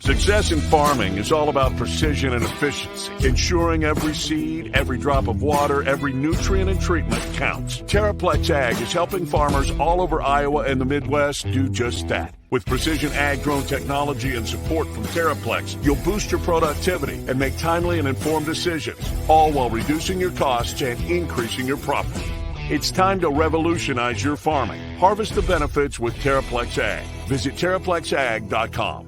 Success in farming is all about precision and efficiency, ensuring every seed, every drop of water, every nutrient and treatment counts. Terraplex Ag is helping farmers all over Iowa and the Midwest do just that. With precision ag drone technology and support from Terraplex, you'll boost your productivity and make timely and informed decisions, all while reducing your costs and increasing your profit. It's time to revolutionize your farming. Harvest the benefits with Terraplex Ag. Visit TerraplexAg.com.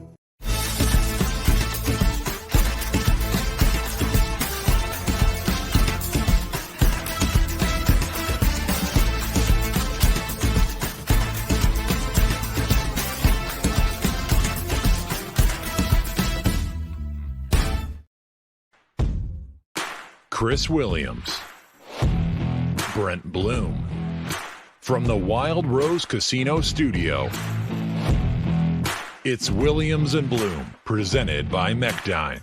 Chris Williams, Brent Blum, from the Wild Rose Casino Studio. It's Williams and Blum, presented by Mechdyne,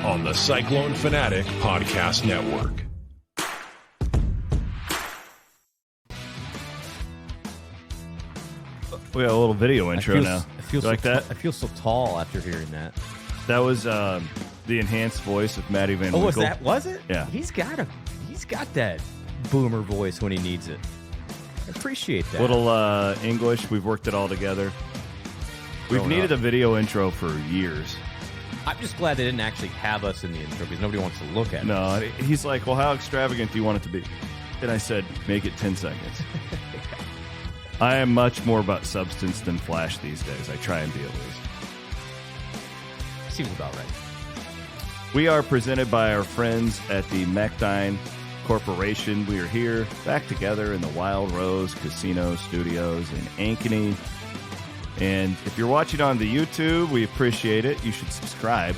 on the Cyclone Fanatic Podcast Network. We got a little video intro now. You like that? I feel so tall after hearing that. That was the enhanced voice of Maddie Van Winkle. Was it? Yeah. He's got that boomer voice when he needs it. I appreciate that. Little English. We've worked it all together. We've needed a video intro for years. I'm just glad they didn't actually have us in the intro because nobody wants to look at us. No, he's like, well, how extravagant do you want it to be? And I said, make it 10 seconds. I am much more about substance than flash these days. I try and be at least. Seems about right. We are presented by our friends at the Mechdyne Corporation. We are here back together in the Wild Rose Casino Studios in Ankeny. And if you're watching on the YouTube, we appreciate it. You should subscribe.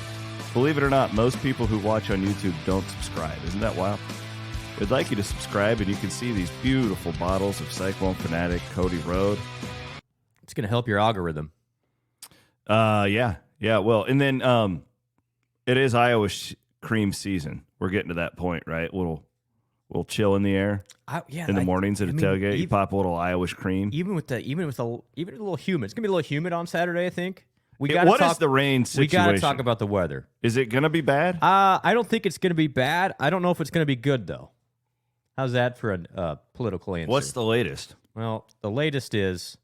Believe it or not, most people who watch on YouTube don't subscribe. Isn't that wild? We'd like you to subscribe, and you can see these beautiful bottles of Cyclone Fanatic Cody Road. It's going to help your algorithm. Yeah, well, and then it is Iowa cream season. We're getting to that point, right? We'll chill in the air. In the mornings at a tailgate, you pop a little Irish cream. Even a little humid. It's gonna be a little humid on Saturday, I think. What is the rain situation? We got to talk about the weather. Is it gonna be bad? I don't think it's gonna be bad. I don't know if it's gonna be good though. How's that for a political answer? What's the latest? Well, the latest is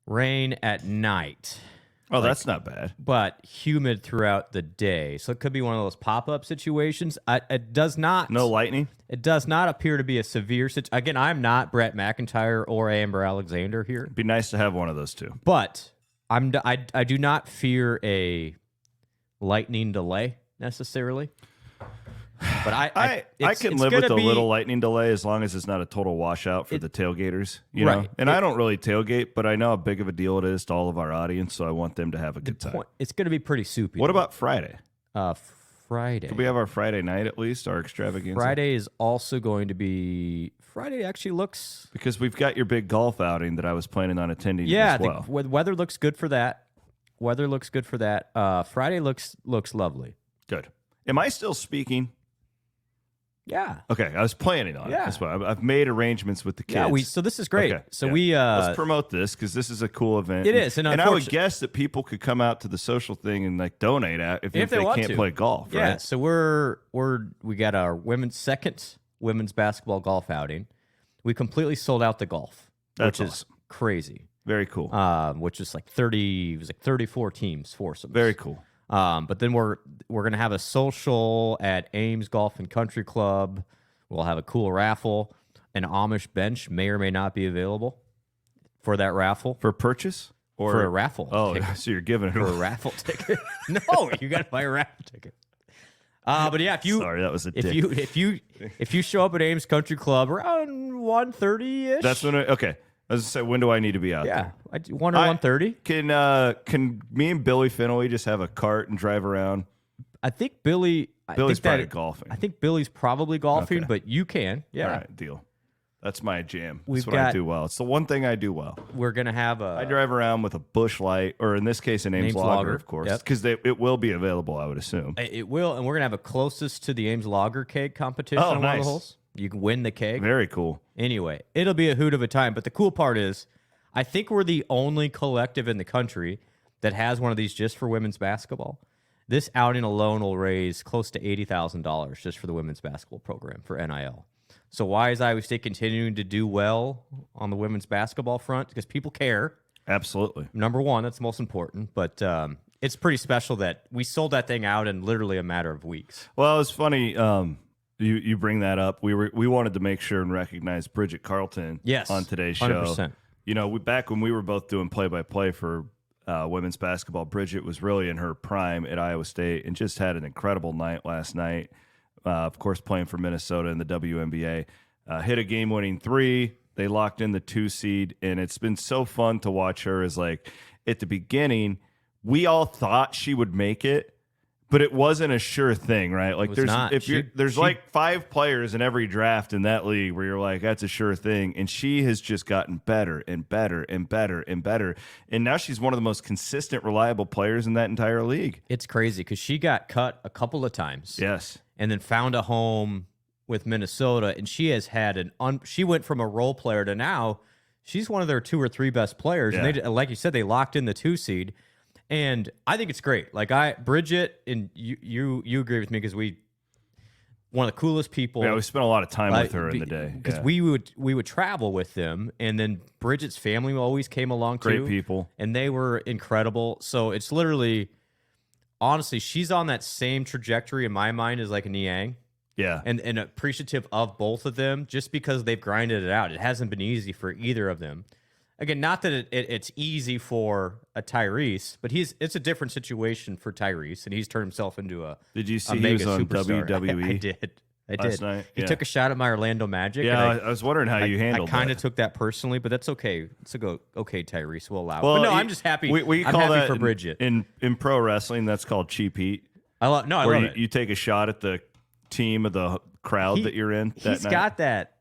rain at night. Oh, that's not bad. But humid throughout the day. So it could be one of those pop-up situations. It does not... No lightning? It does not appear to be a severe situation. Again, I'm not Brett McIntyre or Amber Alexander here. It'd be nice to have one of those two. But I do not fear a lightning delay necessarily. But I can live with a little lightning delay as long as it's not a total washout for the tailgaters, you know. And I don't really tailgate, but I know how big of a deal it is to all of our audience, so I want them to have a good time. It's going to be pretty soupy. What about Friday? Friday. Could we have our Friday night at least, our extravaganza? Friday is also going to be. Friday actually looks because we've got your big golf outing that I was planning on attending. Yeah, as well. The weather looks good for that. Friday looks lovely. Good. Am I still speaking? Yeah. Okay, I was planning on it. That's why I've made arrangements with the kids. Yeah, so this is great. Okay, so let's promote this because this is a cool event. It is, and I would guess that people could come out to the social thing and like donate if they can't play golf. Yeah. Right? So we got our second women's basketball golf outing. We completely sold out the golf, which is crazy. Very cool. Which is like 34 teams, foursomes. Very cool. But then we're gonna have a social at Ames Golf and Country Club. We'll have a cool raffle. An Amish bench may or may not be available for that raffle. For purchase or for a raffle? Oh, ticket. So you're giving it for a raffle ticket? No, you got to buy a raffle ticket. But yeah, sorry, that was a dick. If you show up at Ames Country Club around 1:30 ish, that's when. Okay. I was going to say, when do I need to be out there? Yeah, 1 or 1:30. Can me and Billy Finley just have a cart and drive around? I think Billy's probably golfing. I think Billy's probably golfing, but you can. Yeah. All right, deal. That's my jam. That's what I do well. It's the one thing I do well. We're going to have I drive around with a Busch Light, or in this case, an Ames Lager, of course, because it will be available, I would assume. It will, and we're going to have a closest to the Ames Lager keg competition on one of the holes. You can win the keg. Very cool. Anyway, it'll be a hoot of a time. But the cool part is, I think we're the only collective in the country that has one of these just for women's basketball, this outing alone will raise close to $80,000 just for the women's basketball program for NIL. So why is Iowa State continuing to do well on the women's basketball front? Because people care. Absolutely. Number one, that's the most important. But it's pretty special that we sold that thing out in literally a matter of weeks. Well, it's funny you bring that up. We wanted to make sure and recognize Bridget Carleton on today's show. 100%. You know, back when we were both doing play-by-play for women's basketball, Bridget was really in her prime at Iowa State and just had an incredible night last night. Of course, playing for Minnesota in the WNBA. Hit a game-winning 3. They locked in the 2 seed, and it's been so fun to watch her. As like at the beginning, we all thought she would make it, but it wasn't a sure thing, right? Like there's like 5 players in every draft in that league where you're like, that's a sure thing. And she has just gotten better and better and better and better. And now she's one of the most consistent, reliable players in that entire league. It's crazy because she got cut a couple of times. Yes. And then found a home with Minnesota. And she has had she went from a role player to now she's one of their 2 or 3 best players. Yeah. And they, like you said, they locked in the 2 seed. And I think it's great. Like Bridget, and you agree with me because one of the coolest people. Yeah, we spent a lot of time with her in the day. Because we would travel with them, and then Bridget's family always came along too. Great people. And they were incredible. So it's literally, honestly, she's on that same trajectory in my mind as like a Niang. Yeah. And appreciative of both of them just because they've grinded it out. It hasn't been easy for either of them. Again, not that it's easy for a Tyrese, but it's a different situation for Tyrese, and he's turned himself into a Did you see a he was mega on superstar. WWE? I did. Last night? He took a shot at my Orlando Magic. Yeah, and I was wondering how you handled I kind that. of took that personally, but that's okay. It's okay, Tyrese. We'll allow it. Well, But no, I'm just happy. We I'm call happy that for Bridget. in pro wrestling. That's called cheap heat. I love it. You take a shot at the team of the crowd that you're in. He's got that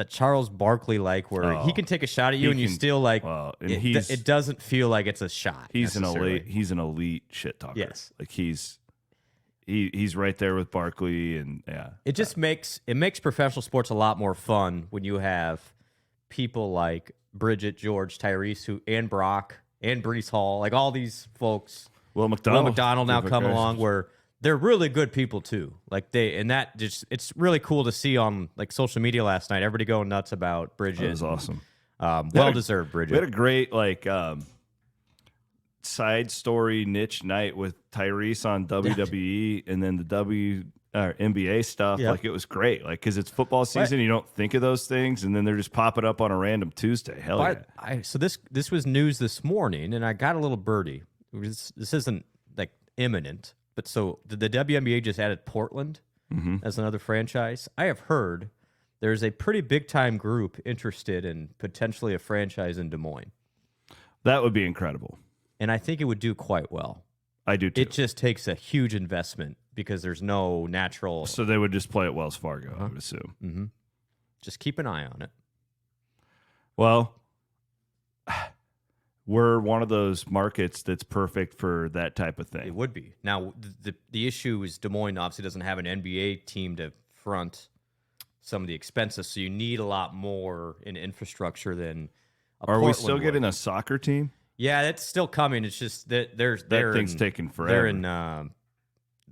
Charles Barkley where he can take a shot at you and you still it doesn't feel like it's a shot. He's an elite shit talker. Yes, like he's right there with Barkley, and yeah, it just makes professional sports a lot more fun when you have people like Bridget, George, Tyrese, and Brock and Breece Hall, like all these folks. Will McDonald now come along where they're really good people too. Like it's really cool to see on like social media last night. Everybody going nuts about Bridget. That was awesome. Well deserved, Bridget. We had a great side story niche night with Tyrese on WWE and then the NBA stuff. Yep. Like it was great. Like because it's football season, you don't think of those things, and then they're just popping up on a random Tuesday. Hell yeah! So this was news this morning, and I got a little birdie. This isn't like imminent. But so the WNBA just added Portland as another franchise. I have heard there's a pretty big-time group interested in potentially a franchise in Des Moines. That would be incredible. And I think it would do quite well. I do too. It just takes a huge investment because there's no natural... So they would just play at Wells Fargo, I would assume. Mm-hmm. Just keep an eye on it. Well... We're one of those markets that's perfect for that type of thing. It would be. Now, the issue is Des Moines obviously doesn't have an NBA team to front some of the expenses, so you need a lot more in infrastructure than a Are Portland we still getting would. a soccer team? Yeah, that's still coming. It's just that that thing's taking forever.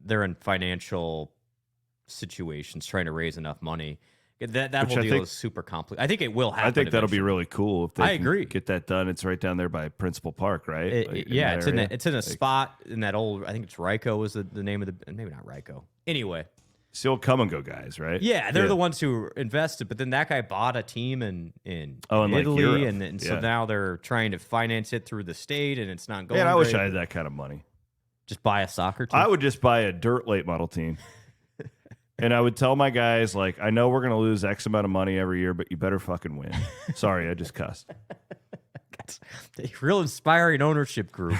They're in financial situations trying to raise enough money. That whole deal is super complicated. I think it will happen. I think that'll eventually. be really cool if they agree. Get that done. It's right down there by Principal Park, right? It's in a spot in that old. I think it's Ryko was the name of the. Maybe not Ryko. Anyway, it's the old come and go guys, right? Yeah, they're the ones who invested. But then that guy bought a team in like Italy, Europe. and so now they're trying to finance it through the state, and it's not going. Man, I wish great. I had that kind of money. Just buy a soccer team. I would just buy a dirt late model team. And I would tell my guys, like, I know we're going to lose X amount of money every year, but you better fucking win. Sorry, I just cussed. That's a real inspiring ownership group.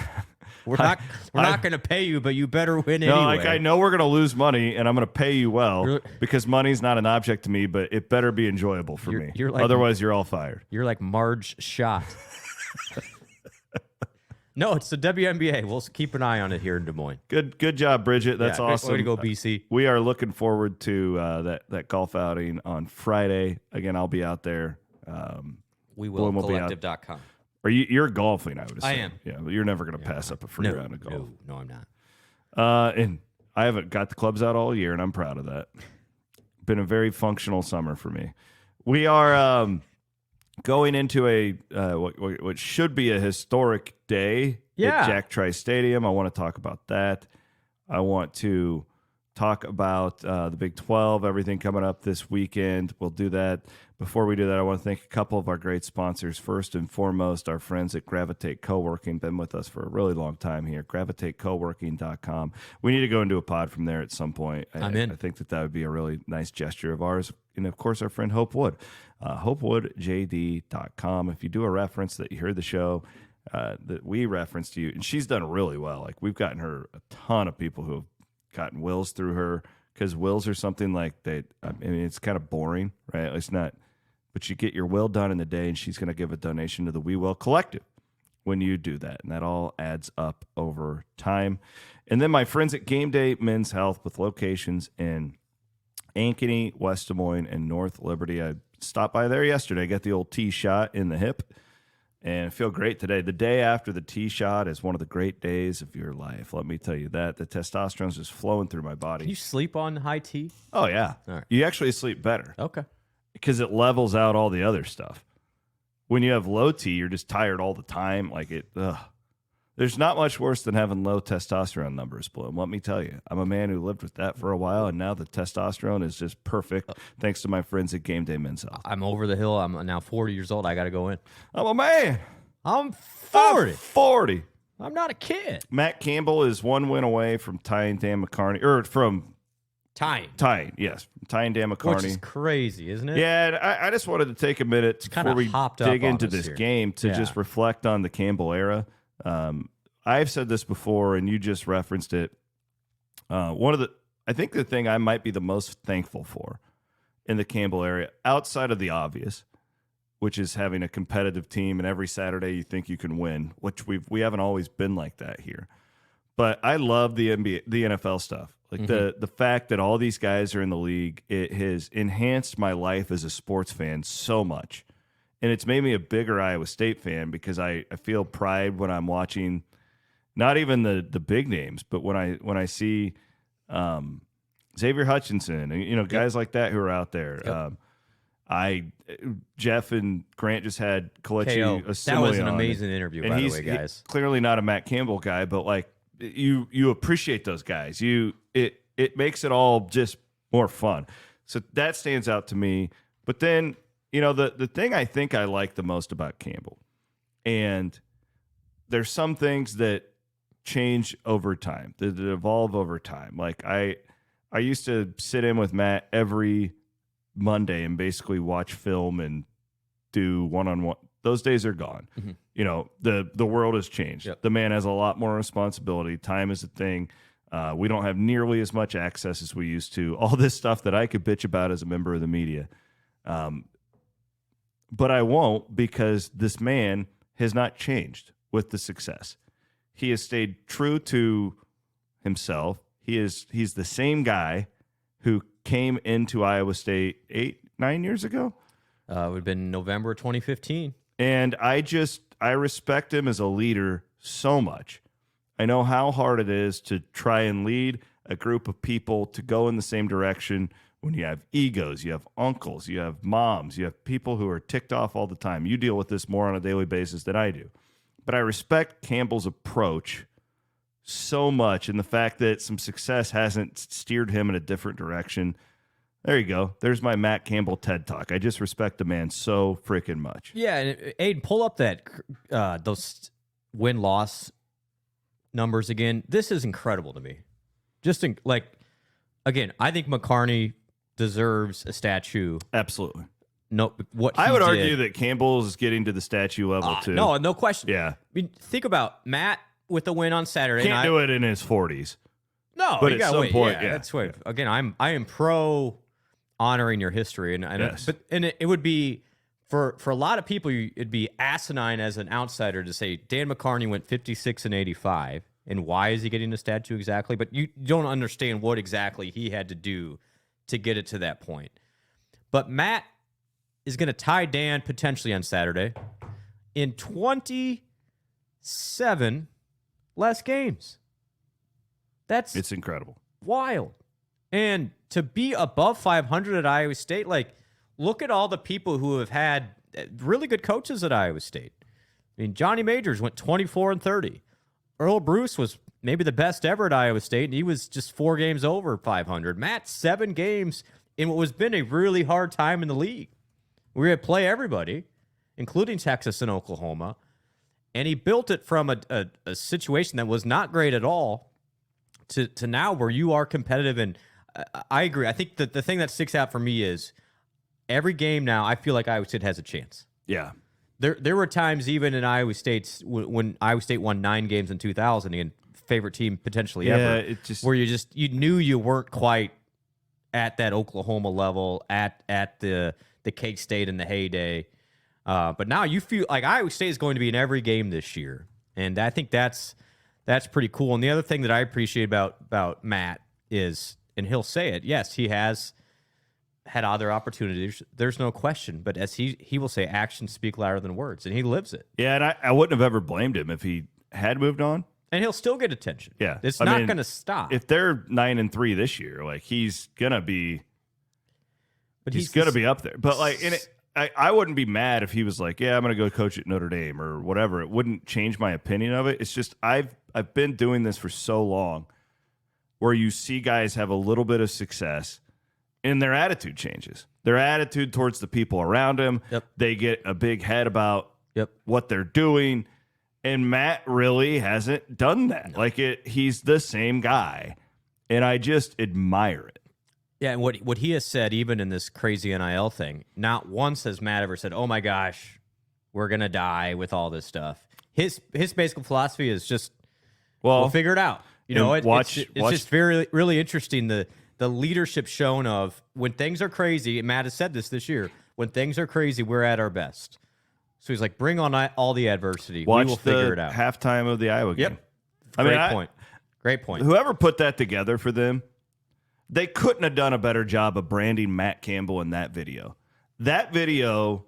We're not going to pay you, but you better win anyway. No, like, I know we're going to lose money, and I'm going to pay you well because money's not an object to me, but it better be enjoyable for me. Otherwise, you're all fired. You're like Marge Schott. No, it's the WNBA. We'll keep an eye on it here in Des Moines. Good job, Bridget. That's awesome. Way to go, BC. We are looking forward to that golf outing on Friday. Again, I'll be out there. We will. Blum will Collective.com. Or you're golfing, I would assume. I am. Yeah, but you're never going to pass up a free round of golf. No, I'm not. And I haven't got the clubs out all year, and I'm proud of that. Been a very functional summer for me. We are going into what should be a historic day at Jack Trice Stadium. I want to talk about that. I want to talk about the Big 12, everything coming up this weekend. We'll do that. Before we do that, I want to thank a couple of our great sponsors. First and foremost, our friends at Gravitate Co-working, been with us for a really long time here, gravitatecoworking.com. We need to go into a pod from there at some point. I'm in. I think that would be a really nice gesture of ours. And, of course, our friend Hope Wood, hopewoodjd.com. If you do a reference that you heard the show, that we referenced you, and she's done really well. Like, we've gotten her a ton of people who have gotten wills through her, because wills are something like that. I mean, it's kind of boring, right? It's not, but you get your will done in the day, and she's going to give a donation to the We Will Collective when you do that, and that all adds up over time. And then my friends at Game Day Men's Health, with locations in Ankeny, West Des Moines, and North Liberty. I stopped by there yesterday, got the old tee shot in the hip, and I feel great today. The day after the tee shot is one of the great days of your life. Let me tell you that. The testosterone's just flowing through my body. Can you sleep on high tee? Oh, yeah. All right. You actually sleep better. Okay. Because it levels out all the other stuff. When you have low tee, you're just tired all the time. Like there's not much worse than having low testosterone numbers, Blum. Let me tell you. I'm a man who lived with that for a while, and now the testosterone is just perfect thanks to my friends at Game Day Men's Health. I'm over the hill. I'm now 40 years old. I got to go in. I'm a man. I'm 40. I'm 40. I'm not a kid. Matt Campbell is one win away from tying Dan McCarney, or from tying, yes, from tying Dan McCarney. Which is crazy, isn't it? Yeah, I just wanted to take a minute before we dig into this game to just reflect on the Campbell era. I've said this before, and you just referenced it. I think the thing I might be the most thankful for in the Campbell area, outside of the obvious, which is having a competitive team, and every Saturday you think you can win, which we haven't always been like that here. But I love the NBA, the NFL stuff. Like the fact that all these guys are in the league, it has enhanced my life as a sports fan so much. And it's made me a bigger Iowa State fan, because I feel pride when I'm watching not even the big names, but when I see Xavier Hutchinson and guys like that who are out there. Jeff and Grant just had Kelechi Osemele. That was an amazing interview, by the way, guys. Clearly not a Matt Campbell guy, but like you appreciate those guys. It makes it all just more fun. So that stands out to me. But then, the thing I think I like the most about Campbell, and there's some things that change over time, that evolve over time. Like I used to sit in with Matt every Monday and basically watch film and do one-on-one. Those days are gone. The world has changed. Yep. The man has a lot more responsibility. Time is a thing. We don't have nearly as much access as we used to. All this stuff that I could bitch about as a member of the media. But I won't, because this man has not changed with the success. He has stayed true to himself. He's the same guy who came into Iowa State 8-9 years ago. It would have been November 2015. And I respect him as a leader so much. I know how hard it is to try and lead a group of people to go in the same direction when you have egos, you have uncles, you have moms, you have people who are ticked off all the time. You deal with this more on a daily basis than I do. But I respect Campbell's approach so much, and the fact that some success hasn't steered him in a different direction. There you go. There's my Matt Campbell TED Talk. I just respect the man so freaking much. Yeah, and Aiden, pull up that those win-loss numbers again. This is incredible to me. Again, I think McCarney deserves a statue. Absolutely. No, what I would argue that Campbell is getting to the statue level too. No question. Yeah. I mean, think about Matt with the win on Saturday. Can't do it in his 40s. No, but at some point, yeah. That's what. Again, I am pro honoring your history, yes. It would be for a lot of people, it'd be asinine as an outsider to say Dan McCarney went 56-85, and why is he getting the statue exactly? But you don't understand what exactly he had to do to get it to that point. But Matt is going to tie Dan potentially on Saturday. in 27 less games. It's incredible. Wild. And to be above 500 at Iowa State, like, look at all the people who have had really good coaches at Iowa State. I mean, Johnny Majors went 24-30. Earl Bruce was maybe the best ever at Iowa State, and he was just 4 games over 500. Matt, 7 games in what has been a really hard time in the league. We had to play everybody, including Texas and Oklahoma, and he built it from a situation that was not great at all to now where you are competitive. And I agree. I think that the thing that sticks out for me is every game now, I feel like Iowa State has a chance. Yeah. There were times even in Iowa State's when Iowa State won 9 games in 2000, and favorite team potentially ever, where you knew you weren't quite at that Oklahoma level, at the K-State in the heyday. But now you feel like Iowa State is going to be in every game this year, and I think that's pretty cool. And the other thing that I appreciate about Matt is, and he'll say it, yes, he has had other opportunities. There's no question. But as he will say, actions speak louder than words, and he lives it. Yeah, and I wouldn't have ever blamed him if he had moved on. And he'll still get attention. Yeah. It's not going to stop. If they're 9-3 this year, like, he's going to be up there. But, like, I wouldn't be mad if he was like, yeah, I'm going to go coach at Notre Dame or whatever. It wouldn't change my opinion of it. It's just I've been doing this for so long where you see guys have a little bit of success and their attitude changes. Their attitude towards the people around him. Yep. They get a big head about what they're doing. And Matt really hasn't done that. No. Like, he's the same guy. And I just admire it. Yeah, and what he has said, even in this crazy NIL thing, not once has Matt ever said, oh my gosh, we're going to die with all this stuff. His basic philosophy is just, we'll figure it out. You know, it's just very, really interesting, the leadership shown of when things are crazy. Matt has said this year. When things are crazy, we're at our best. So he's like, bring on all the adversity. We will figure it out. Halftime of the Iowa game. Yep. Great point. Whoever put that together for them, they couldn't have done a better job of branding Matt Campbell in that video. That video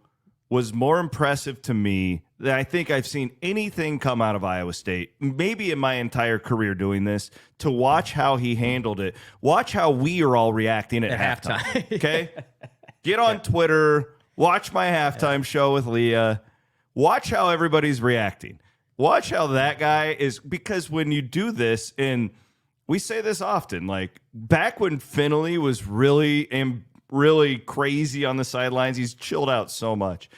was more impressive to me than I think I've seen anything come out of Iowa State, maybe in my entire career doing this, to watch how he handled it. Watch how we are all reacting at halftime. Okay? Get on Twitter. Watch my halftime show with Leah. Watch how everybody's reacting. Watch how that guy is, because when you do this, and we say this often, like back when Finley was really crazy on the sidelines, he's chilled out so much.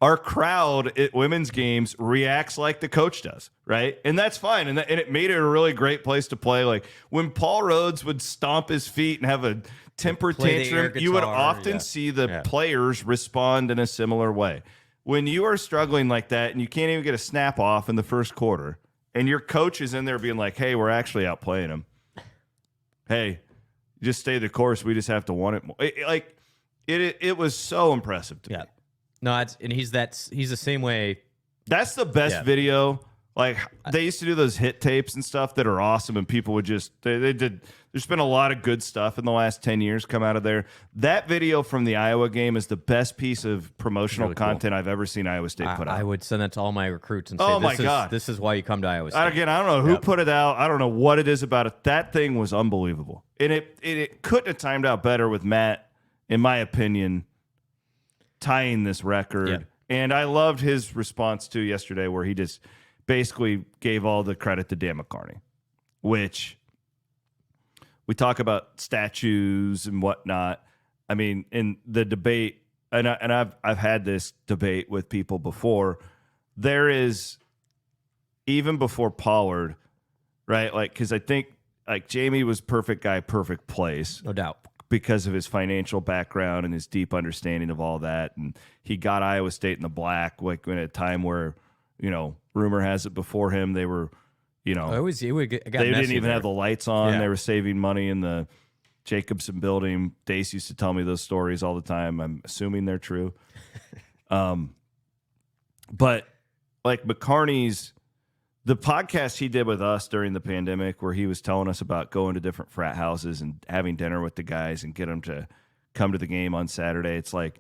Our crowd at women's games reacts like the coach does, right? And that's fine. And it made it a really great place to play. Like when Paul Rhodes would stomp his feet and have a temper tantrum, you would often see the players respond in a similar way. When you are struggling like that and you can't even get a snap off in the first quarter, and your coach is in there being like, hey, we're actually outplaying them. Hey, just stay the course. We just have to want it more. It was so impressive to me. No, he's the same way. That's the best video. Like, they used to do those hit tapes and stuff that are awesome, and people would just they did. There's been a lot of good stuff in the last 10 years come out of there. That video from the Iowa game is the best piece of promotional content I've ever seen Iowa State put out. I would send that to all my recruits and say, this is why you come to Iowa State. Again, I don't know who put it out. I don't know what it is about it. That thing was unbelievable. And it couldn't have timed out better with Matt, in my opinion, tying this record. Yeah. And I loved his response to yesterday, where he just basically gave all the credit to Dan McCarney, which we talk about statues and whatnot. I mean, in the debate, and I've had this debate with people before. There is, even before Pollard, right? Like, because I think like Jamie was perfect guy, perfect place, no doubt, because of his financial background and his deep understanding of all that, and he got Iowa State in the black, like in a time where, you know, rumor has it before him they were, you know, they didn't even have the lights on. They were saving money in the Jacobson building. Dace used to tell me those stories all the time. I'm assuming they're true. But like McCarney's, the podcast he did with us during the pandemic, where he was telling us about going to different frat houses and having dinner with the guys and get them to come to the game on Saturday. It's like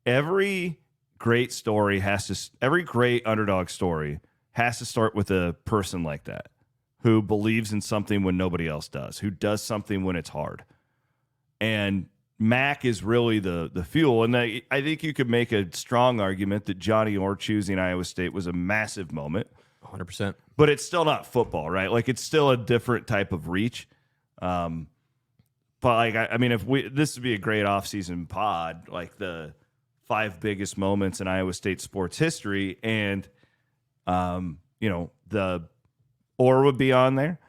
every great story every great underdog story has to start with a person like that who believes in something when nobody else does, who does something when it's hard. And Mac is really the fuel. And I think you could make a strong argument that Johnny Orr choosing Iowa State was a massive moment. 100%. But it's still not football, right? Like, it's still a different type of reach. But like, I mean, this would be a great offseason pod, like the 5 biggest moments in Iowa State sports history, and the Orr would be on there.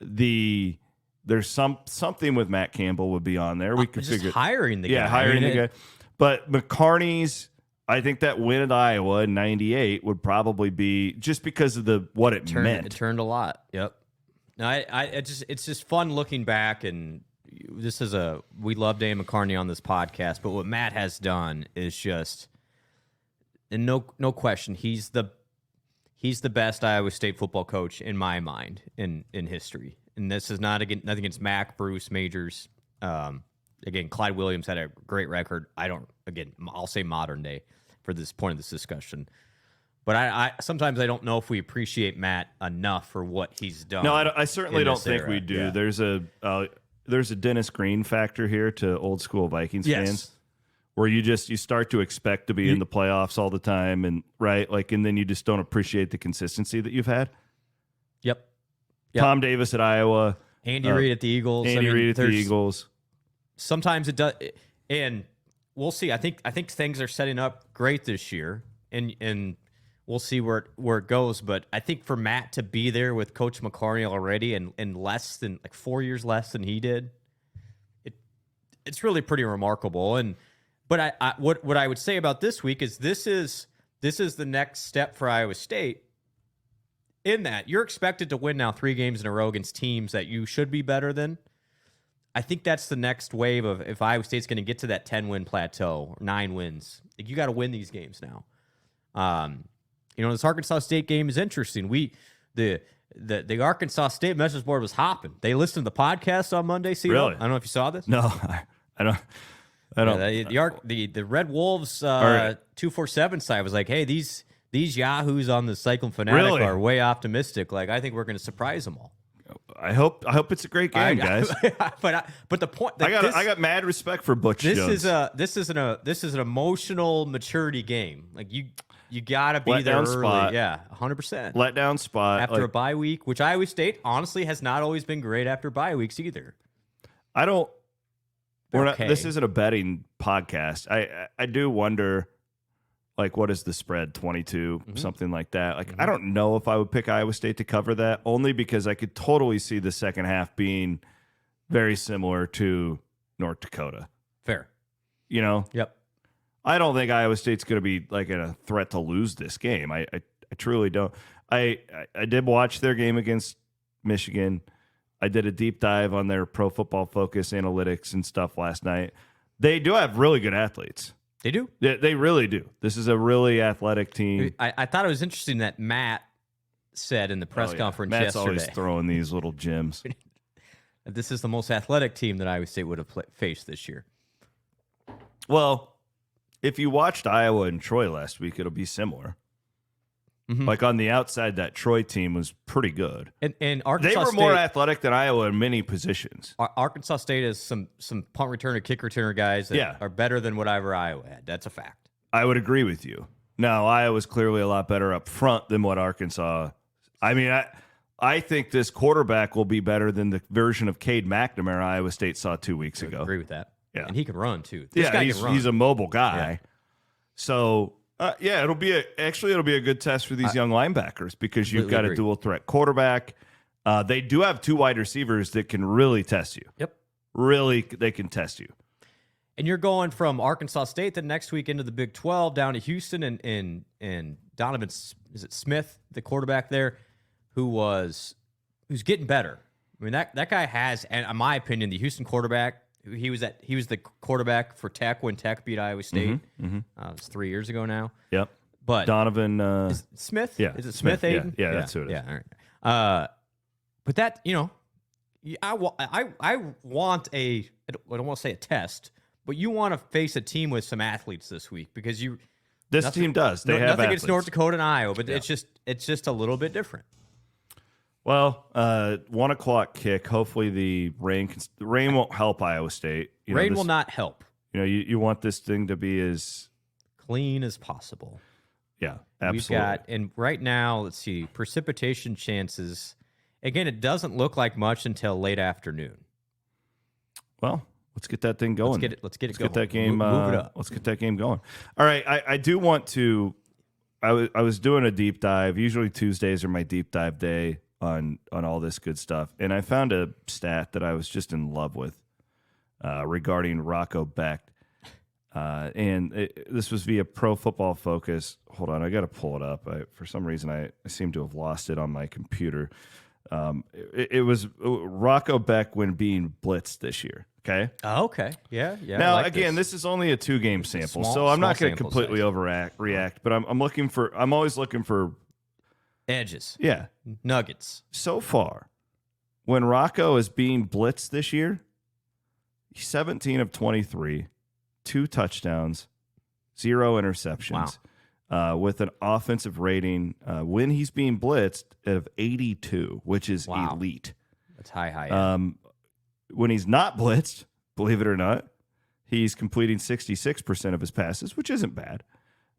There's something with Matt Campbell would be on there. We could figure hiring the guy. Yeah, hiring the guy. But McCarney's, I think that win at Iowa in '98 would probably be just because of what it meant. It turned a lot. Yep. No, it's just fun looking back, and we love Dan McCarney on this podcast, but what Matt has done is just, and no question, he's the best Iowa State football coach in my mind in history. And this is nothing against Mac, Bruce, Majors. Again, Clyde Williams had a great record. I'll say modern day for this point of this discussion. But I sometimes I don't know if we appreciate Matt enough for what he's done. No, I certainly don't think we do. Yeah. There's a Dennis Green factor here to old school Vikings fans, where you start to expect to be in the playoffs all the time, and and then you just don't appreciate the consistency that you've had. Yep. Tom Davis at Iowa, Andy Reid at the Eagles. Reid at the Eagles. Sometimes it does, and we'll see. I think things are setting up great this year, and we'll see where it goes. But I think for Matt to be there with Coach McCarney already, and less than 4 years less than he did, it's really pretty remarkable. But what I would say about this week is this is the next step for Iowa State. In that you're expected to win now 3 games in a row against teams that you should be better than. I think that's the next wave of if Iowa State's going to get to that 10-win plateau, 9 wins. You got to win these games now. This Arkansas State game is interesting. The Arkansas State message board was hopping. They listened to the podcast on Monday. Really? I don't know if you saw this. No, I don't. The Red Wolves 247 side was like, hey, these yahoos on the Cyclone Fanatic are way optimistic. Like, I think we're going to surprise them all. I hope it's a great game, guys. But the point, I got mad respect for Butch Jones. This is an emotional maturity game. Like, you got to be there early. Spot. Yeah, 100%. Letdown spot after a bye week, which Iowa State honestly has not always been great after bye weeks either. This isn't a betting podcast. I do wonder, what is the spread? 22, something like that. I don't know if I would pick Iowa State to cover that, only because I could totally see the second half being very similar to North Dakota. Fair. Yep. I don't think Iowa State's going to be in a threat to lose this game. I truly don't. I did watch their game against Michigan. I did a deep dive on their Pro Football Focus analytics and stuff last night. They do have really good athletes. They do? They really do. This is a really athletic team. I thought it was interesting that Matt said in the press conference Matt's yesterday. Always throwing these little gems. This is the most athletic team that Iowa State would have faced this year. Well, if you watched Iowa and Troy last week, it'll be similar. On the outside, that Troy team was pretty good. And Arkansas they were State, more athletic than Iowa in many positions. Arkansas State has some punt returner, kick returner guys that are better than whatever Iowa had. That's a fact. I would agree with you. Now, Iowa's clearly a lot better up front than what Arkansas. I mean, I think this quarterback will be better than the version of Cade McNamara Iowa State saw 2 weeks ago. I agree with that. Yeah. And he can run, too. He's a mobile guy. Yeah. So, it'll be a good test for these young linebackers because you've got a dual threat quarterback. They do have 2 wide receivers that can really test you. Yep. Really, they can test you. And you're going from Arkansas State the next week into the Big 12 down to Houston and Donovan, is it Smith, the quarterback there, who's getting better. I mean, that guy has, and in my opinion, the Houston quarterback, he was the quarterback for Tech when Tech beat Iowa State. It was 3 years ago now. Yep. But Donovan is it Smith? Yeah. Is it Smith Aiden? Yeah, that's who it is. Yeah. All right. But that, I want I don't want to say a test, but you want to face a team with some athletes this week because This team does. They have nothing athletes. against North Dakota and Iowa, but it's just a little bit different. Well, 1 o'clock kick. Hopefully the rain won't help Iowa State. Rain will not help. You want this thing to be as clean as possible. Yeah, absolutely. And right now, let's see, precipitation chances. Again, it doesn't look like much until late afternoon. Well, let's get that thing going. Let's get that game. Move it up. Let's get that game going. All right, I do want to. I was doing a deep dive. Usually Tuesdays are my deep dive day on all this good stuff, and I found a stat that I was just in love with regarding Rocco Becht. This was via Pro Football Focus. Hold on, I got to pull it up. For some reason, I seem to have lost it on my computer. It was Rocco Becht when being blitzed this year. Okay. Oh, okay. Yeah. Now, again, this is only a 2-game sample, so I'm not going to completely overreact. But I'm always looking for edges. Yeah. Nuggets. So far, when Rocco is being blitzed this year, he's 17 of 23, 2 touchdowns, 0 interceptions, with an offensive rating when he's being blitzed of 82, which is elite. That's high. When he's not blitzed, believe it or not, he's completing 66% of his passes, which isn't bad.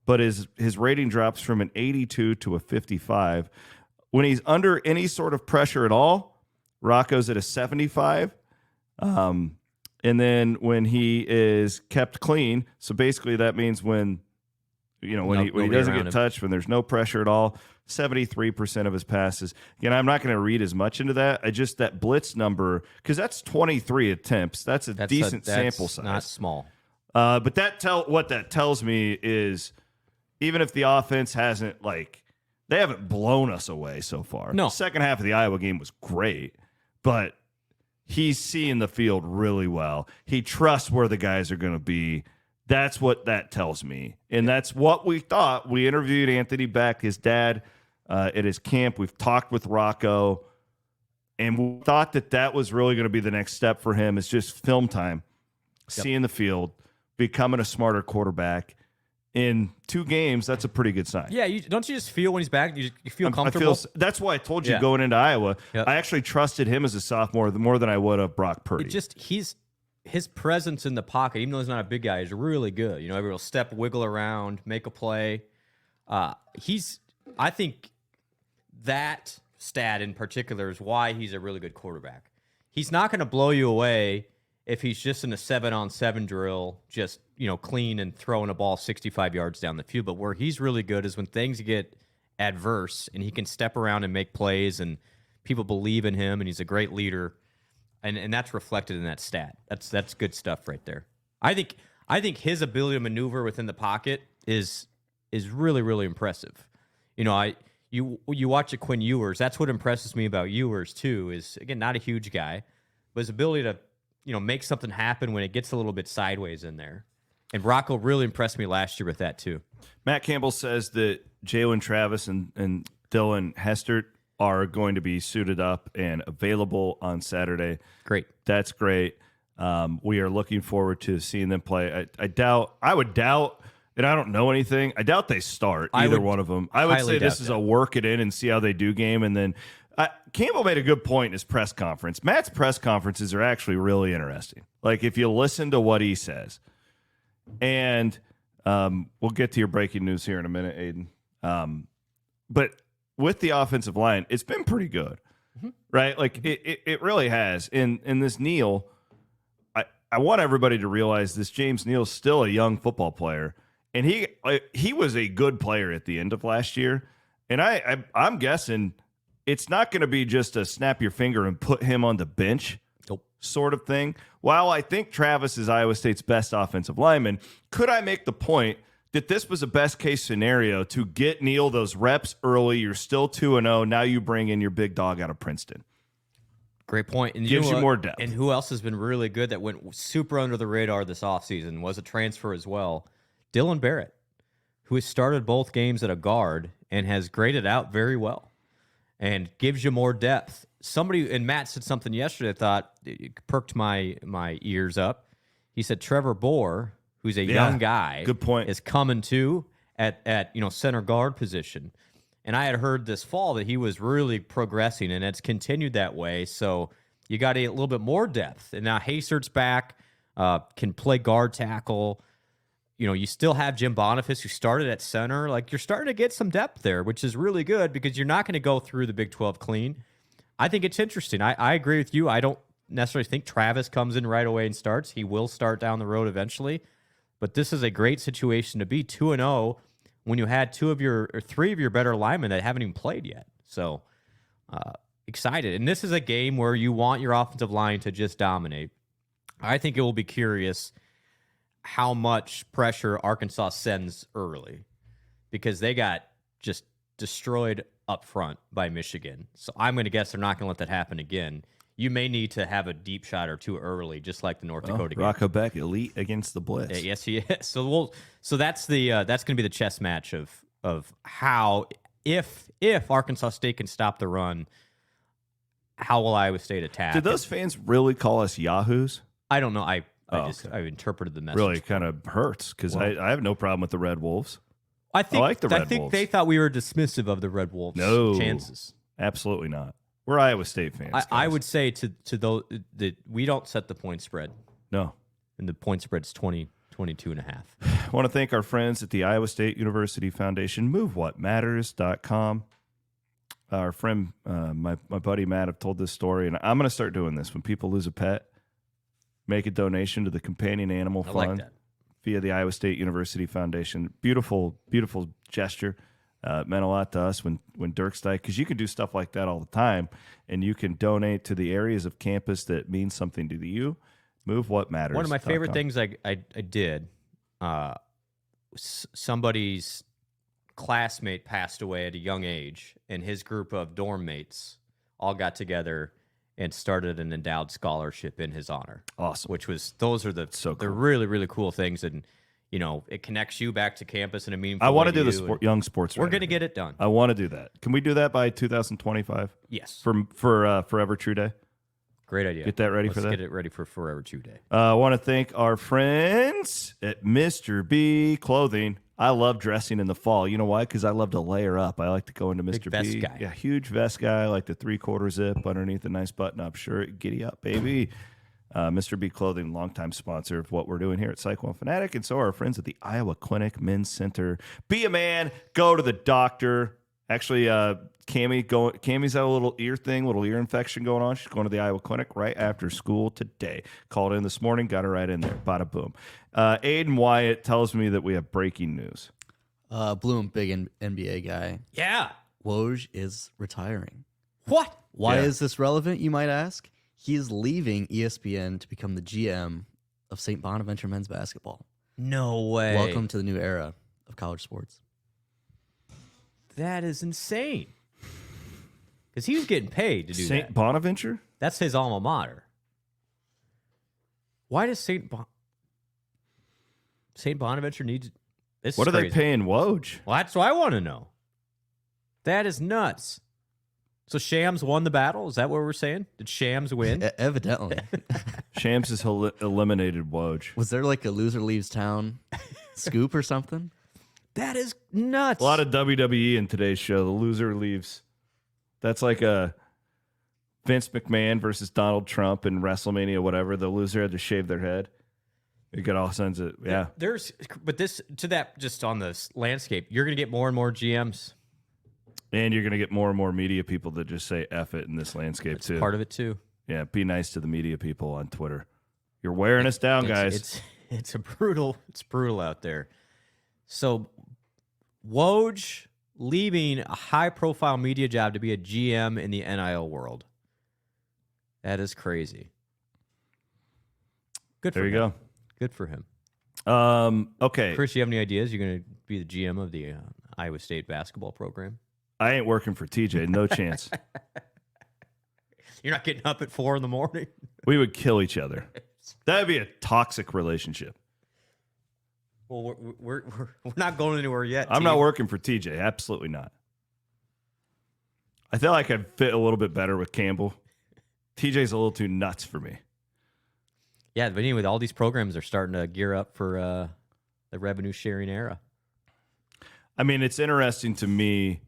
But his rating drops from an 82 to a 55. When he's under any sort of pressure at all, Rocco's at a 75. And then when he is kept clean, so basically that means when he doesn't get touched, when there's no pressure at all, 73% of his passes. Again, I'm not going to read as much into that. That blitz number, because that's 23 attempts. That's a decent sample size. Not small. But what that tells me is even if the offense they haven't blown us away so far. No. The second half of the Iowa game was great, but he's seeing the field really well. He trusts where the guys are going to be. That's what that tells me. And that's what we thought. We interviewed Anthony Becht, his dad, at his camp. We've talked with Rocco, and we thought that was really going to be the next step for him is just film time, seeing the field, becoming a smarter quarterback. In 2 games, that's a pretty good sign. Yeah, don't you just feel when he's back, you feel comfortable? That's why I told you going into Iowa, I actually trusted him as a sophomore more than I would have Brock Purdy. His presence in the pocket, even though he's not a big guy, is really good. Every little step, wiggle around, make a play. I think that stat in particular is why he's a really good quarterback. He's not going to blow you away if he's just in a 7-on-7 drill, just clean and throwing a ball 65 yards down the field. But where he's really good is when things get adverse and he can step around and make plays and people believe in him and he's a great leader. And that's reflected in that stat. That's good stuff right there. I think his ability to maneuver within the pocket is really, really impressive. You watch a Quinn Ewers. That's what impresses me about Ewers too. Is again not a huge guy, but his ability to make something happen when it gets a little bit sideways in there. And Rocco really impressed me last year with that too. Matt Campbell says that Jalen Travis and Dylan Hestert are going to be suited up and available on Saturday. Great. That's great. We are looking forward to seeing them play. I would doubt, and I don't know anything, I doubt they start either one of them. I would say this is a work it in and see how they do game. And then Campbell made a good point in his press conference. Matt's press conferences are actually really interesting. Like if you listen to what he says. And we'll get to your breaking news here in a minute, Aiden. But with the offensive line, it's been pretty good, right? Like it really has. In this Neal, I want everybody to realize this James Neal's still a young football player, and he was a good player at the end of last year. And I'm guessing it's not going to be just a snap your finger and put him on the bench sort of thing. While I think Travis is Iowa State's best offensive lineman, could I make the point that this was a best-case scenario to get Neal those reps early? You're still 2-0. Now you bring in your big dog out of Princeton. Great point. And gives you more depth. And who else has been really good that went super under the radar this offseason, was a transfer as well? Dylan Barrett, who has started both games at a guard and has graded out very well and gives you more depth. Somebody, and Matt said something yesterday that thought it perked my ears up. He said Trevor Bohr, who's a young guy, good point, is coming too at center guard position. And I had heard this fall that he was really progressing, and it's continued that way. So you got to get a little bit more depth. And now Hastert's back, can play guard tackle. You still have Jim Boniface, who started at center. Like, you're starting to get some depth there, which is really good because you're not going to go through the Big 12 clean. I think it's interesting. I agree with you. I don't necessarily think Travis comes in right away and starts. He will start down the road eventually. But this is a great situation to be 2-0 when you had three of your better linemen that haven't even played yet. So excited. And this is a game where you want your offensive line to just dominate. I think it will be curious how much pressure Arkansas sends early because they got just destroyed up front by Michigan. So I'm going to guess they're not going to let that happen again. You may need to have a deep shot or two early, just like the North Dakota game. Rocco Becht, elite against the Blitz. Yes, he is. So that's going to be the chess match of how if Arkansas State can stop the run, how will Iowa State attack? Did those fans really call us yahoos? I don't know. I interpreted the message. Really kind of hurts because I have no problem with the Red Wolves. I like the Red Wolves. Wolves. They thought we were dismissive of the Red Wolves' chances. Absolutely not. We're Iowa State fans. I would say to those that we don't set the point spread. No. And the point spread's 22.5. I want to thank our friends at the Iowa State University Foundation, MoveWhatMatters.com. Our friend, my buddy Matt, have told this story, and I'm going to start doing this. When people lose a pet, make a donation to the Companion Animal Fund via the Iowa State University Foundation. Beautiful, beautiful gesture. It meant a lot to us when Dirks died, because you can do stuff like that all the time, and you can donate to the areas of campus that mean something to you. Move what matters. One of my favorite things I did, somebody's classmate passed away at a young age, and his group of dorm mates all got together and started an endowed scholarship in his honor. Awesome. Those are the really, really cool things, and it connects you back to campus in a meaningful way. I want to do the young sports. We're going to get it done. I want to do that. Can we do that by 2025? Yes. For Forever True Day? Great idea. Get that ready for that? Let's get it ready for Forever True Day. I want to thank our friends at Mr. B Clothing. I love dressing in the fall. You know why? Because I love to layer up. I like to go into Mr. Big B. vest guy. Yeah, huge vest guy. I like the 3/4 zip underneath a nice button-up shirt. Giddy up, baby. Mr. B Clothing, longtime sponsor of what we're doing here at Cyclone Fanatic, and so are our friends at the Iowa Clinic Men's Center. Be a man. Go to the doctor. Actually, Cammy's had a little ear infection going on. She's going to the Iowa Clinic right after school today. Called in this morning, got her right in there. Bada boom. Aiden Wyatt tells me that we have breaking news. Blum, big NBA guy. Yeah. Woj is retiring. What? Why is this relevant, you might ask? He is leaving ESPN to become the GM of St. Bonaventure men's basketball. No way. Welcome to the new era of college sports. That is insane. Because he was getting paid to do that. St. Bonaventure? That's his alma mater. Why does St. Bonaventure need this? What are they paying Woj? Well, that's what I want to know. That is nuts. So Shams won the battle? Is that what we're saying? Did Shams win? Evidently. Shams has eliminated Woj. Was there like a loser leaves town scoop or something? That is nuts. A lot of WWE in today's show. The loser leaves. That's like a Vince McMahon versus Donald Trump in WrestleMania, whatever. The loser had to shave their head. You get all kinds of, yeah. Just on this landscape, you're going to get more and more GMs. And you're going to get more and more media people that just say F it in this landscape, That's too. part of it, too. Yeah, be nice to the media people on Twitter. You're wearing us down, guys. It's brutal out there. So, Woj leaving a high-profile media job to be a GM in the NIL world. That is crazy. Good for him. There you go. Good for him. Okay. Chris, you have any ideas? You're going to be the GM of the Iowa State basketball program? I ain't working for TJ. No chance. You're not getting up at 4 a.m? We would kill each other. That would be a toxic relationship. Well, we're not going anywhere yet. I'm not working for TJ. Absolutely not. I feel like I'd fit a little bit better with Campbell. TJ's a little too nuts for me. Yeah, but anyway, all these programs are starting to gear up for the revenue sharing era. I mean, it's interesting to me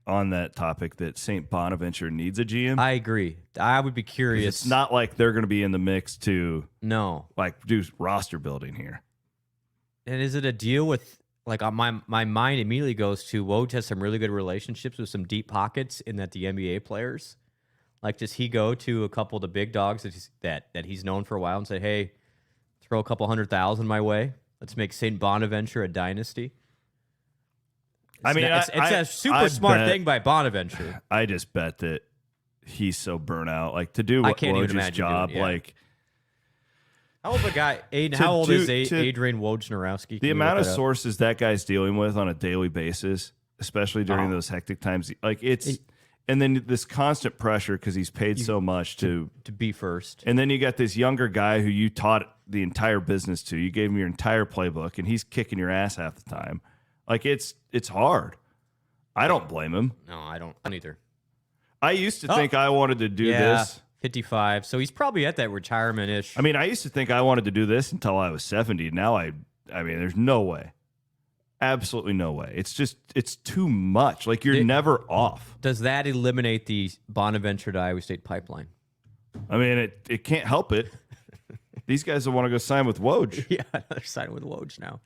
on that topic that St. Bonaventure needs a GM. I agree. I would be curious. It's not like they're going to be in the mix to do roster building here. And is it a deal with my mind immediately goes to Woj has some really good relationships with some deep pockets in that the NBA players. Like, does he go to a couple of the big dogs that he's known for a while and say, hey, throw a couple $100,000 my way. Let's make St. Bonaventure a dynasty. It's a super smart thing by Bonaventure. I just bet that he's so burnt out. Like, to do what Woj's job, how old a guy? How old is Adrian Wojnarowski? The amount of sources that guy's dealing with on a daily basis, especially during those hectic times, and then this constant pressure because he's paid so much to be first. And then you got this younger guy who you taught the entire business to. You gave him your entire playbook, and he's kicking your ass half the time. Like, it's hard. I don't blame him. No, I don't either. I used to think I wanted to do this. 55. So he's probably at that retirement-ish. I mean, I used to think I wanted to do this until I was 70. Now I mean, there's no way. Absolutely no way. It's too much. Like, you're never off. Does that eliminate the Bonaventure to Iowa State pipeline? I mean, it can't help it. These guys will want to go sign with Woj. Yeah, they're signing with Woj now.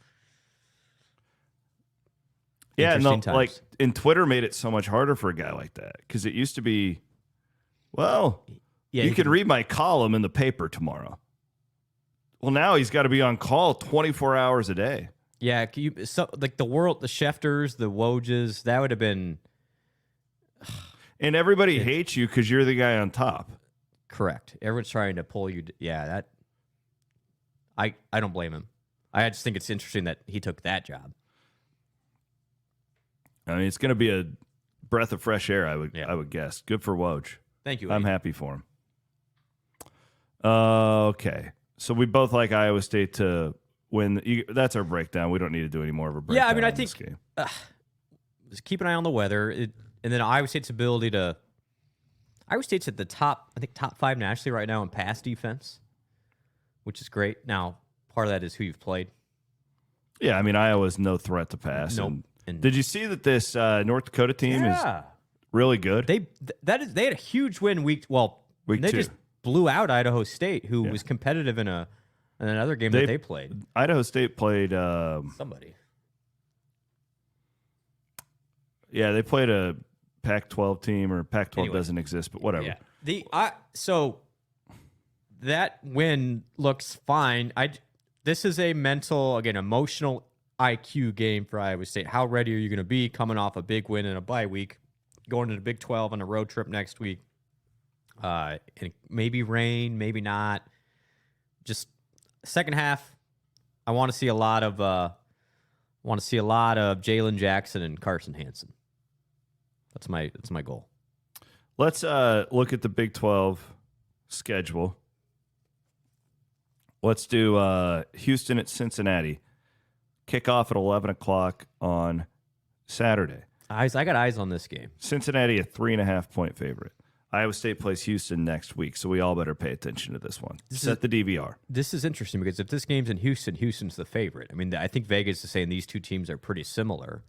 Yeah, and Twitter made it so much harder for a guy like that because it used to be, you could read my column in the paper tomorrow. Well, now he's got to be on call 24 hours a day. Yeah, the Schefters, the Wojs, that would have been. And everybody hates you because you're the guy on top. Correct. Everyone's trying to pull you. Yeah, I don't blame him. I just think it's interesting that he took that job. I mean, it's going to be a breath of fresh air, I would guess. Good for Woj. Thank you. I'm happy for him. Okay. So we both like Iowa State to win. That's our breakdown. We don't need to do any more of a breakdown. Yeah, I mean, I think just keep an eye on the weather. And then Iowa State's ability to – Iowa State's at the top, I think, top 5 nationally right now in pass defense, which is great. Now, part of that is who you've played. Yeah, I mean, Iowa's no threat to pass. Nope. Did you see that this North Dakota team is really good? They had a huge win week 2. They just blew out Idaho State, who was competitive in another game that they played. Idaho State played somebody. Yeah, they played a Pac-12 team, or Pac-12 doesn't exist, but whatever. Yeah. So that win looks fine. This is a mental, again, emotional IQ game for Iowa State. How ready are you going to be coming off a big win in a bye week, going to the Big 12 on a road trip next week? And maybe rain, maybe not. Just second half, I want to see a lot of Jalen Jackson and Carson Hansen. That's my goal. Let's look at the Big 12 schedule. Let's do Houston at Cincinnati. Kickoff at 11 o'clock on Saturday. I got eyes on this game. Cincinnati, a 3.5-point favorite. Iowa State plays Houston next week, so we all better pay attention to this one. Set the DVR. This is interesting because if this game's in Houston, Houston's the favorite. I mean, I think Vegas is saying these two teams are pretty similar.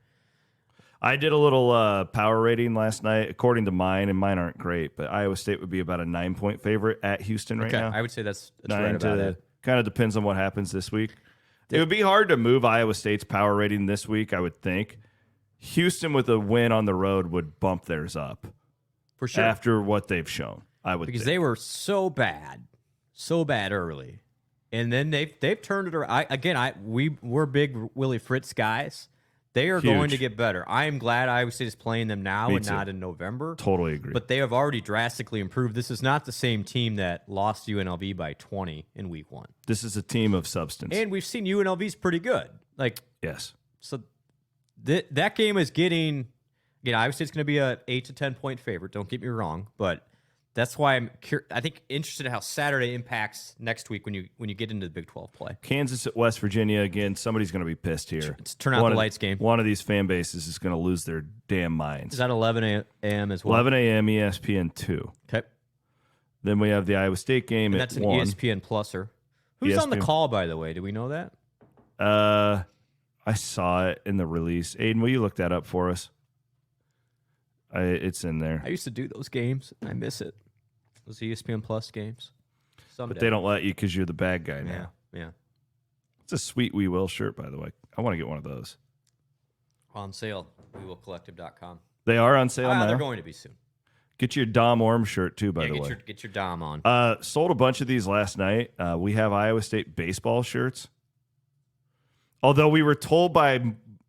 I did a little power rating last night, according to mine, and mine aren't great, but Iowa State would be about a 9-point favorite at Houston right now. I would say that's right about it. Kind of depends on what happens this week. It would be hard to move Iowa State's power rating this week, I would think. Houston with a win on the road would bump theirs up. For sure. After what they've shown, I would because think. They were so bad early. And then they've turned it around. We're big Willie Fritz guys. They are going to get better. I am glad Iowa State is playing them now not in November. Totally agree. But they have already drastically improved. This is not the same team that lost UNLV by 20 in week 1. This is a team of substance. And we've seen UNLV's pretty good. Yes. So that game is getting, again, Iowa State's going to be a 8 to 10 point favorite. Don't get me wrong, but that's why I'm interested in how Saturday impacts next week when you get into the Big 12 play. Kansas at West Virginia again. Somebody's going to be pissed here. It's turn out the lights game. One of these fan bases is going to lose their damn minds. Is that 11 a.m. as well? 11 a.m. ESPN 2. Okay. Then we have the Iowa State game and at that's an 1. ESPN pluser. Who's on the call, by the way? Do we know that? I saw it in the release. Aiden, will you look that up for us? It's in there. I used to do those games. I miss it. Those ESPN Plus games. Someday. But they don't let you because you're the bad guy now. Yeah. It's a sweet We Will shirt, by the way. I want to get one of those. On sale. WeWillCollective.com. They are on sale now? They're going to be soon. Get your Dom Orm shirt, too, by the way. Get your Dom on. Sold a bunch of these last night. We have Iowa State baseball shirts. Although we were told by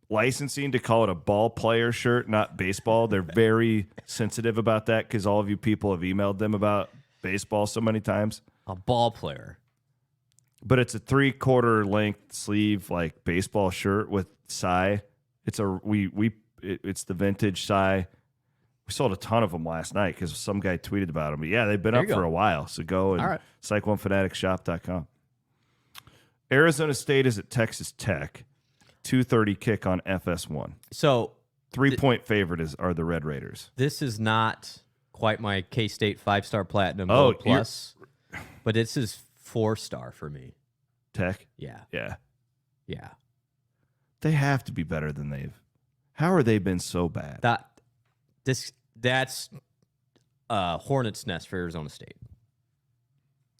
licensing to call it a ball player shirt, not baseball. They're very sensitive about that because all of you people have emailed them about baseball so many times. A ball player. But it's a 3/4 length sleeve like baseball shirt with Psy. It's it's the vintage Psy. We sold a ton of them last night because some guy tweeted about them. But yeah, they've been up for a while. So go and CycloneFanaticShop.com. Arizona State is at Texas Tech. 2:30 kick on FS1. So 3-point favorite are the Red Raiders. This is not quite my K-State 5-star platinum Gold plus, but this is 4-star for me. Tech? Yeah. Yeah. They have to be better than they've. How are they been so bad? That's hornet's nest for Arizona State.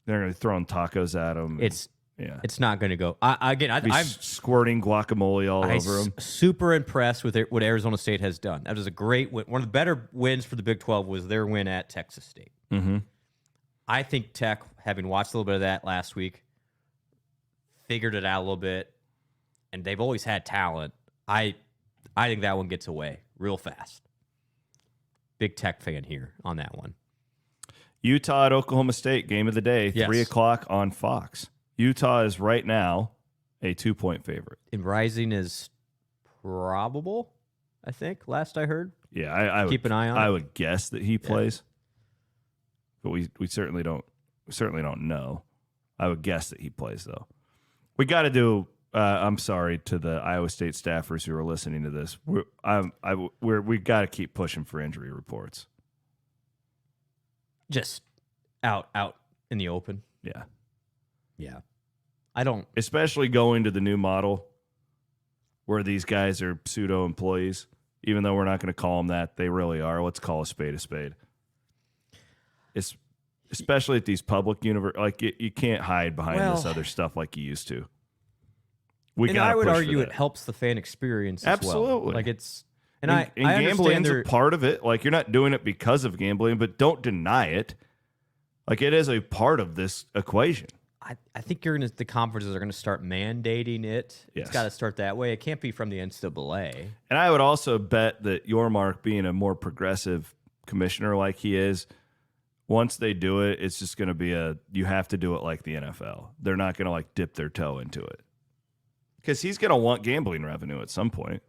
They're going to be throwing tacos at them. It's not going to go. I'm squirting guacamole all over them. Super impressed with what Arizona State has done. That was a great win. One of the better wins for the Big 12 was their win at Texas State. Mm-hmm. I think Tech, having watched a little bit of that last week, figured it out a little bit, and they've always had talent. I think that one gets away real fast. Big Tech fan here on that one. Utah at Oklahoma State, game of the day, yes. 3 o'clock on Fox. Utah is right now a 2-point favorite. And Rising is probable, I think, last I heard. Yeah, I keep an eye on. I would guess that he plays, but we certainly don't know. I would guess that he plays though. We got to do. I'm sorry to the Iowa State staffers who are listening to this. We got to keep pushing for injury reports. Just out in the open. Yeah. I don't. Especially going to the new model where these guys are pseudo employees, even though we're not going to call them that. They really are. Let's call a spade a spade. It's especially at these public universities. Like you can't hide behind this other stuff like you used to. I would argue it helps the fan experience as Absolutely. Well. Like it's and I gambling's a part of it. Like you're not doing it because of gambling, but don't deny it. Like it is a part of this equation. I think the conferences are going to start mandating it. Yes. It's got to start that way. It can't be from the NCAA. And I would also bet that Yormark, being a more progressive commissioner like he is, once they do it, it's just going to be you have to do it like the NFL. They're not going to like dip their toe into it. Because he's going to want gambling revenue at some point.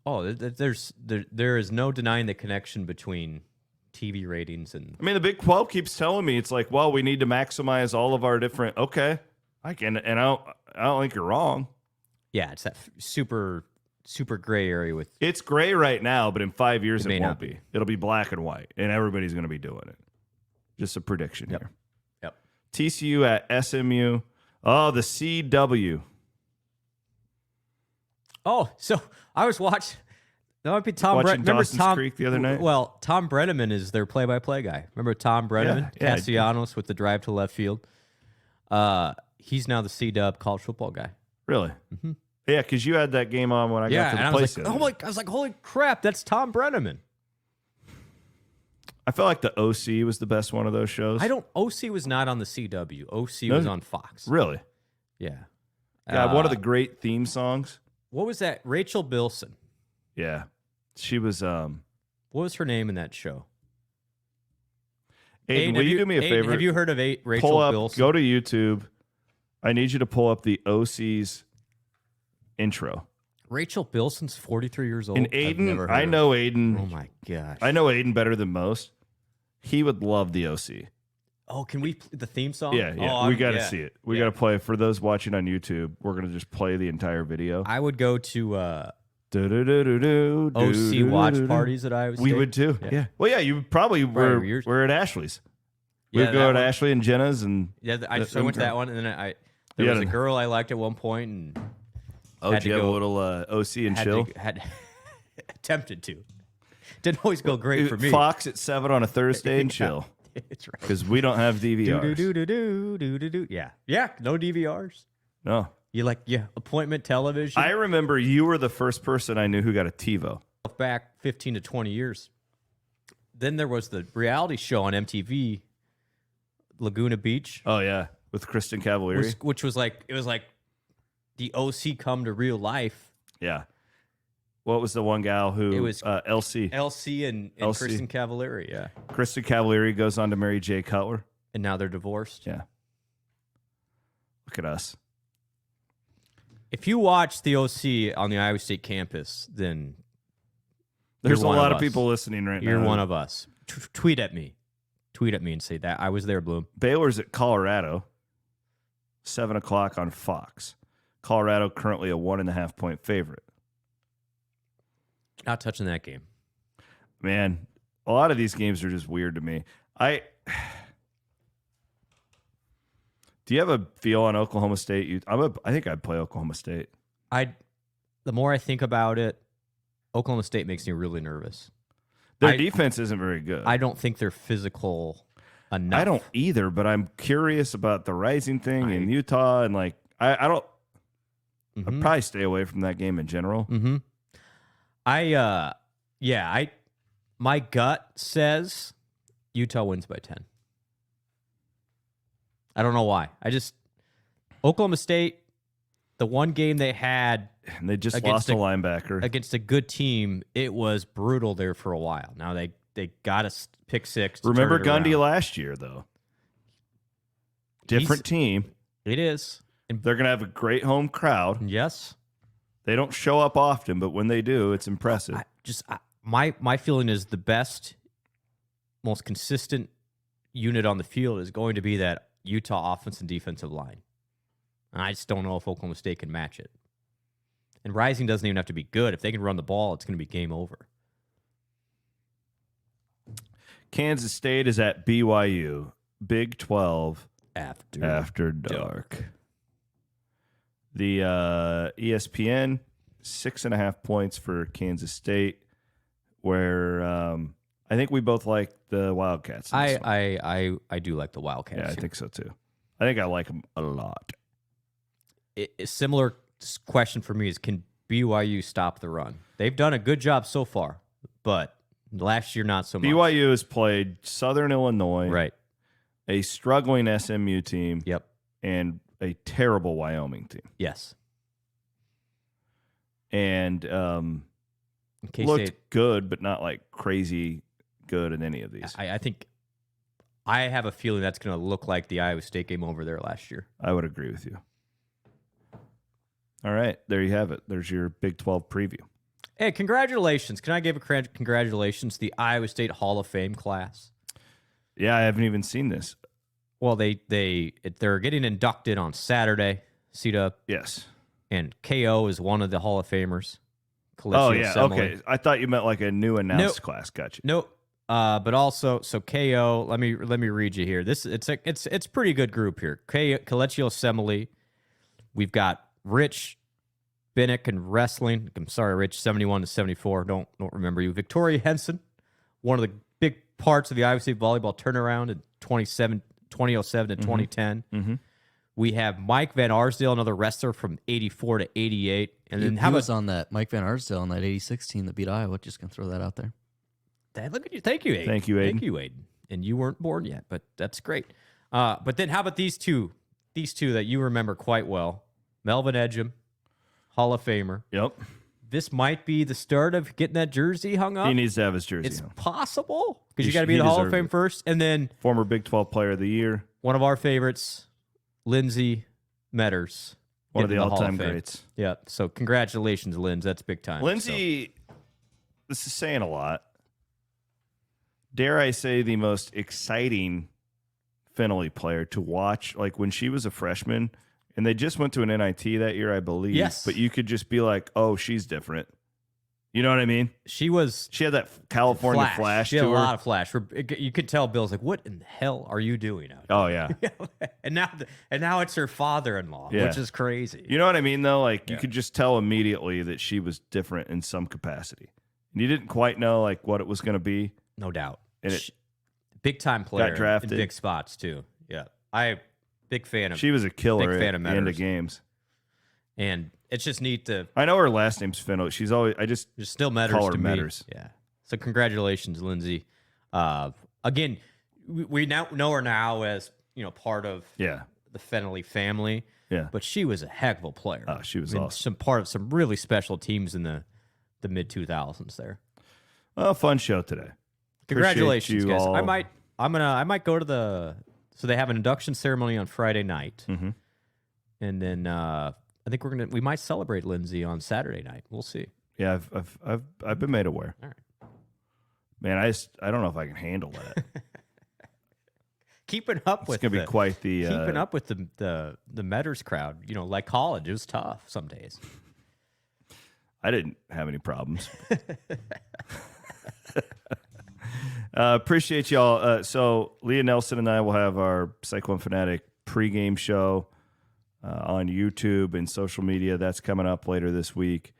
Oh, there is no denying the connection between TV ratings and. I mean, the Big 12 keeps telling me it's like, well, we need to maximize all of our different. Okay, I don't think you're wrong. Yeah, it's that super gray area with. It's gray right now, but in 5 years it won't be. be. It'll be black and white, and everybody's going to be doing it. Just a prediction here. Yep. TCU at SMU. Oh, the CW. Oh, so I was watching. That might be Tom. Watching Dawson's Creek the other night. Well, Tom Brenneman is their play-by-play guy. Remember Tom Brenneman, Yeah. Castellanos with the drive to left field. He's now the C-Dub college football guy. Really? Mm-hmm. Yeah, because you had that game on when I got to the place. I was like, holy crap, that's Tom Brenneman. I felt like the OC was the best one of those shows. OC was not on the CW. OC was on Fox. Really? Yeah. Yeah, one of the great theme songs. What was that? Rachel Bilson. Yeah. She was What was her name in that show? Aiden, will you do me a favor? Have you heard of Rachel Bilson? Go to YouTube. I need you to pull up the OC's intro. Rachel Bilson's 43 years old. And Aiden, I know Aiden. Oh my gosh. I know Aiden better than most. He would love the OC. Oh, can we the theme song? Yeah. Oh, we got to see it. We got to play. For those watching on YouTube, we're going to just play the entire video. I would go to OC watch parties at Iowa State. We would too. Yeah. Well, yeah, you probably were at Ashley's. We'd go to Ashley and Jenna's, and I went to that one, and then there was a girl I liked at one point, and Oh, did you have a little OC and chill? Had attempted to. Didn't always go great for me. Fox at 7 on a Thursday and chill. That's right. Because we don't have DVRs. Do. Yeah. No DVRs. No. You appointment television. I remember you were the first person I knew who got a TiVo. Back 15 to 20 years. Then there was the reality show on MTV, Laguna Beach. Oh yeah, with Kristen Cavallari, which was like the OC come to real life. Yeah. What was the one gal who? It was LC. LC and Kristen Cavallari. Yeah. Kristen Cavallari goes on to marry Jay Cutler, and now they're divorced. Yeah. Look at us. If you watch the OC on the Iowa State campus, then there's a lot of people listening right now. You're one of us. Tweet at me. Tweet at me and say that I was there, Bloom. Baylor's at Colorado, 7 o'clock on Fox. Colorado currently a 1.5 point favorite. Not touching that game. Man, a lot of these games are just weird to me. Do you have a feel on Oklahoma State? I think I'd play Oklahoma State. The more I think about it, Oklahoma State makes me really nervous. Their defense isn't very good. I don't think they're physical enough. I don't either, but I'm curious about the Rising thing in Utah, and I don't. Mm-hmm. I'd probably stay away from that game in general. Mm-hmm. My gut says Utah wins by 10. I don't know why. Oklahoma State, the one game they had, and they just lost a linebacker against a good team. It was brutal there for a while. Now they got a pick six. Remember Gundy last year, though. Different team. It is. And they're going to have a great home crowd. Yes. They don't show up often, but when they do, it's impressive. My feeling is the best, most consistent unit on the field is going to be that Utah offense and defensive line. And I just don't know if Oklahoma State can match it. And Rising doesn't even have to be good. If they can run the ball, it's going to be game over. Kansas State is at BYU. Big 12 after dark. The ESPN 6.5 points for Kansas State, where I think we both like the Wildcats. I do like the Wildcats. Yeah, I think so too. I think I like them a lot. A similar question for me is, can BYU stop the run? They've done a good job so far, but last year not so much. BYU has played Southern Illinois, right? A struggling SMU team, yep, and a terrible Wyoming team, yes. And looked good, but not like crazy good in any of these. I think I have a feeling that's going to look like the Iowa State game over there last year. I would agree with you. All right, there you have it. There's your Big 12 preview. Hey, congratulations. Can I give a congratulations to the Iowa State Hall of Fame class? Yeah, I haven't even seen this. Well, they're getting inducted on Saturday, C-Dub. Yes. And KO is one of the Hall of Famers. Oh, yeah, okay. I thought you meant like a new announced class. Gotcha. Nope. But also, so KO, let me read you here. It's a pretty good group here. Kelechi Osemele. We've got Rich Binnick in wrestling. I'm sorry, Rich, 71 to 74. Don't remember you. Victoria Henson, one of the big parts of the Iowa State volleyball turnaround in 2007 to 2010. Mm-hmm. We have Mike Van Arsdale, another wrestler from 84 to 88. And then he was on that Mike Van Arsdale on that 86 team that beat Iowa. Just going to throw that out there. Look at you. Thank you, Aiden. Thank you, Aiden. And you weren't born yet, but that's great. But then how about these two that you remember quite well? Melvin Edgem, Hall of Famer. Yep. This might be the start of getting that jersey hung up. He needs to have his jersey It's hung. possible, because you got to be in the Hall of Fame first. And then former Big 12 Player of the Year. One of our favorites, Lindsay Metters. One of the all-time greats. Yeah, so congratulations, Lindsay. That's big time. Lindsay, this is saying a lot. Dare I say the most exciting Finley player to watch, like when she was a freshman, and they just went to an NIT that year, I believe. Yes. But you could just be like, oh, she's different. You know what I mean? She had that California flash She had to a her. lot of flash. You could tell Bill's like, "What in the hell are you doing out Oh yeah. here?" and now it's her father-in-law, Yeah. which is crazy. You know what I mean though? Like you could just tell immediately that she was different in some capacity. And you didn't quite know like what it was going to be. No doubt. And Big time player drafted. in big spots too. Yeah. Big fan of She was a killer big fan at of the end of Metters. games. And it's just neat to I know her last name's Fino. She's always just still Metters call her to Metters. me. Yeah. So congratulations, Lindsay. Again, we now know her now as, part of Yeah. the Fennelly family. Yeah. But she was a heck of a player. Oh, she was awesome. Some part of some really special teams in the mid 2000s there. Well, fun show today. Congratulations, Appreciate you guys. all. I might go to so they have an induction ceremony on Friday night. Mm-hmm. And then I think we might celebrate Lindsay on Saturday night. We'll see. Yeah, I've been made aware. All right. Man, I don't know if I can handle that. Keeping up It's with going to be quite the keeping up with the Metters crowd, like college, it was tough some days. I didn't have any problems. Appreciate y'all. So Leah Nelson and I will have our Cyclone Fanatic pregame show on YouTube and social media. That's coming up later this week.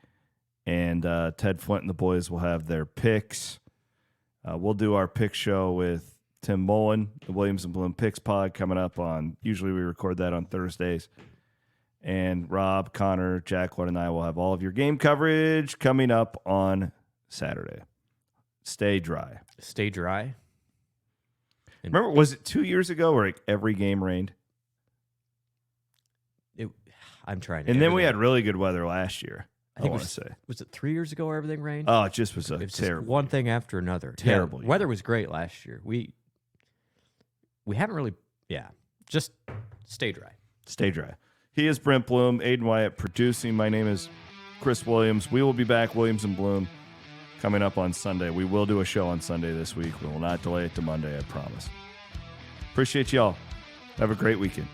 And Ted Flint and the boys will have their picks. We'll do our pick show with Tim Mullen, the Williams and Blum Picks pod, coming up on, usually we record that on Thursdays. And Rob, Connor, Jacqueline, and I will have all of your game coverage coming up on Saturday. Stay dry. Stay dry. Remember, was it 2 years ago where like every game rained? I'm trying to. And then we had really good weather last year. I want to say. Was it 3 years ago where everything rained? Oh, it just was it was terrible. just one thing after another. Terrible Yeah, weather was great last year. We haven't really. Yeah, just stay dry. Stay dry. He is Brent Blum, Aiden Wyatt producing. My name is Chris Williams. We will be back, Williams and Blum, coming up on Sunday. We will do a show on Sunday this week. We will not delay it to Monday, I promise. Appreciate y'all. Have a great weekend.